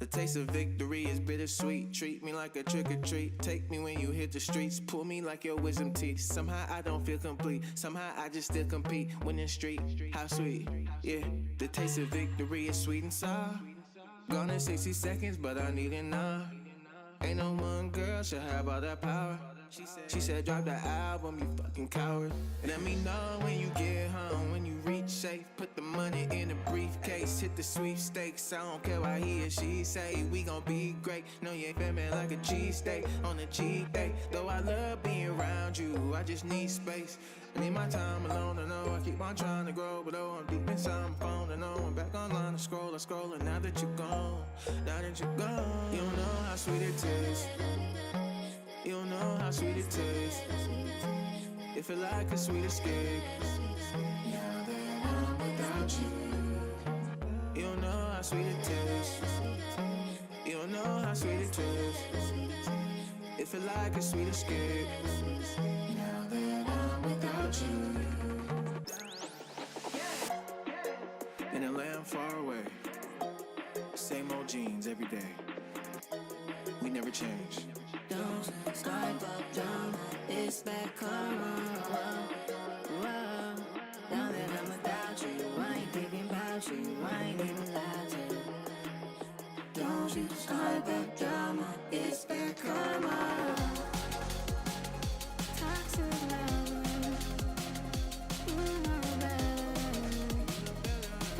The taste of victory is bittersweet. Treat me like a trick or treat. Take me when you hit the streets. Pull me like your wisdom teeth. Somehow I don't feel complete. Somehow I just still compete. Winning street, how sweet. Yeah, the taste of victory is sweet and sour. Gone in 60 seconds, but I need it now. Ain't no one girl should have all that power. She said drop the album, you fucking coward. Let me know when you get home, when you reach safe. Put the money in a briefcase, hit the sweepstakes. I don't care what he or she say, we gon' be great. No, you ain't feel me like a cheesesteak on a cheat day. Though I love being around you, I just need space. I need my time alone to know. I keep on trying to grow, but oh, I'm deep inside my phone to know. I'm back online to scroll, I scroll, and now that you're gone, now that you're gone, you don't know how sweet it tastes. You don't know how sweet it tastes. It feel like a sweet escape. Now that I'm without you. You don't know how sweet it tastes. You don't know how sweet it tastes. It feel like a sweet escape. Now that I'm without you. In a land far away. Same old jeans every day. We never change. Don't start up drama, it's back around. Now that I'm without you, I ain't thinking about you, I ain't even lied to. Don't you start up drama, it's back around. Toxic lover, you know better.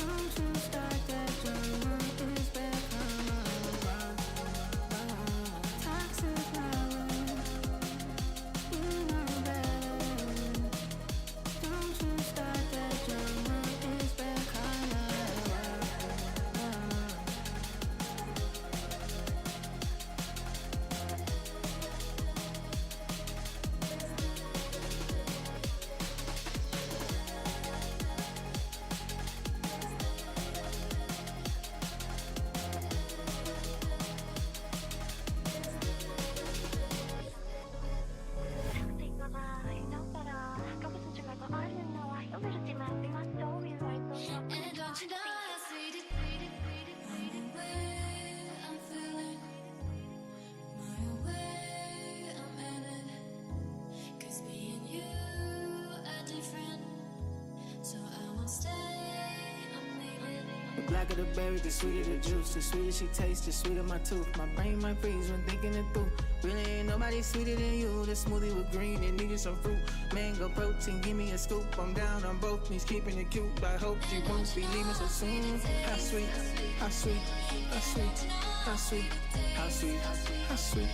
Don't you start that drama, it's back around. Toxic lover, you know better. Don't you start that drama, it's back around. And don't you know how sweet it, I'm the way I'm feeling, my way I'm in it. 'Cause me and you are different, so I won't stay, I'm leaving. The blacker the berry, the sweeter the juice. The sweeter she tastes, the sweeter my tooth. My brain might freeze when thinking it through. Really ain't nobody sweeter than you. The smoothie with green and needed some fruit. Mango protein, give me a scoop. I'm down on both knees, keeping it cute. I hope you won't be leaving so soon. How sweet, how sweet, how sweet, how sweet, how sweet, how sweet,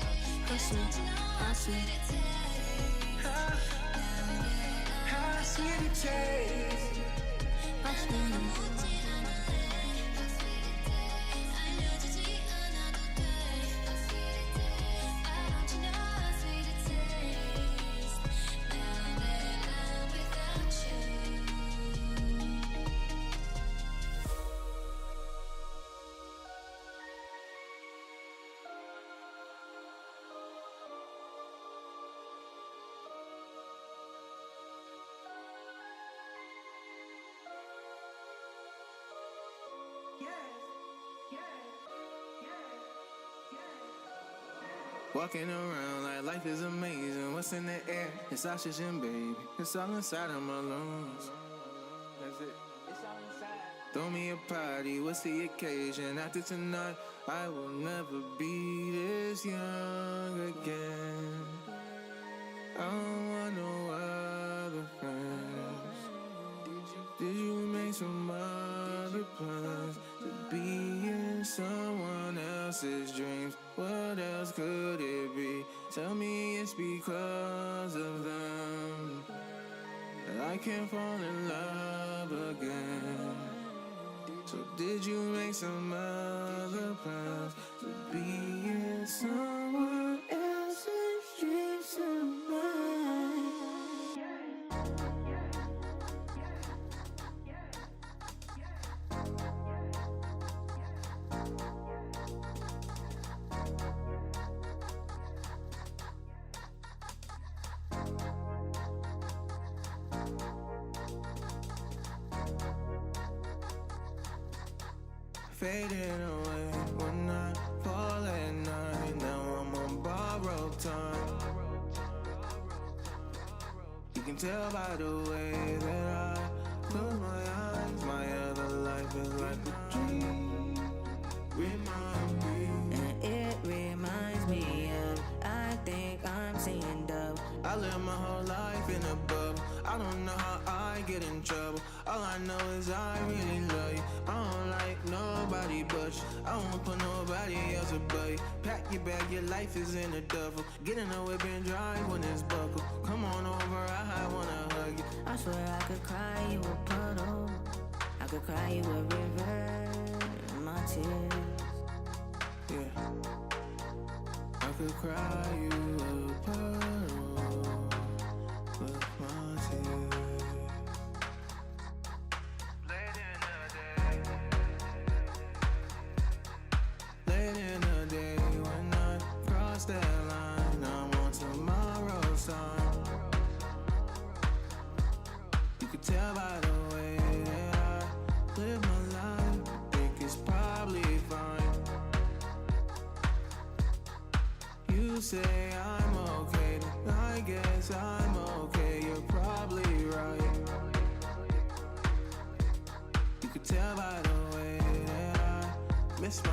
how sweet, how sweet, how sweet it tastes. How sweet. Walking around like life is amazing. What's in the air? It's oxygen, baby. It's all inside of my lungs. That's it. It's all inside. Throw me a party. What's the occasion? After tonight, I will never be this young again. I don't want no other friends. Did you make some other plans to be in someone else's dreams? What else could it be? Tell me it's because of them that I can't fall in love again. So did you make some other plans to be in someone else's dreams tonight? fading away when I fall at night. Now I'm on borrowed time. You can tell by the way that I close my eyes. My other life is like a dream. Remind me, And it reminds me of, I think I'm seeing double. I live my whole life in a bubble. I don't know how I get in trouble. All I know is I really love you. I don't like nobody but you. I won't put nobody else above you. Pack your bag, your life is in a duffel. Get in the whip and drive when it's buckled. Come on over, I wanna hug you. I swear I could cry you a puddle. I could cry you a river. My tears. Yeah, I could cry you a puddle with my tears. Late in the day when I cross that line, I'm on tomorrow's time. You could tell by the way that I live my life. Think it's probably fine. You say I'm okay, then I guess I'm okay. You're probably right. You could tell by the way that I miss my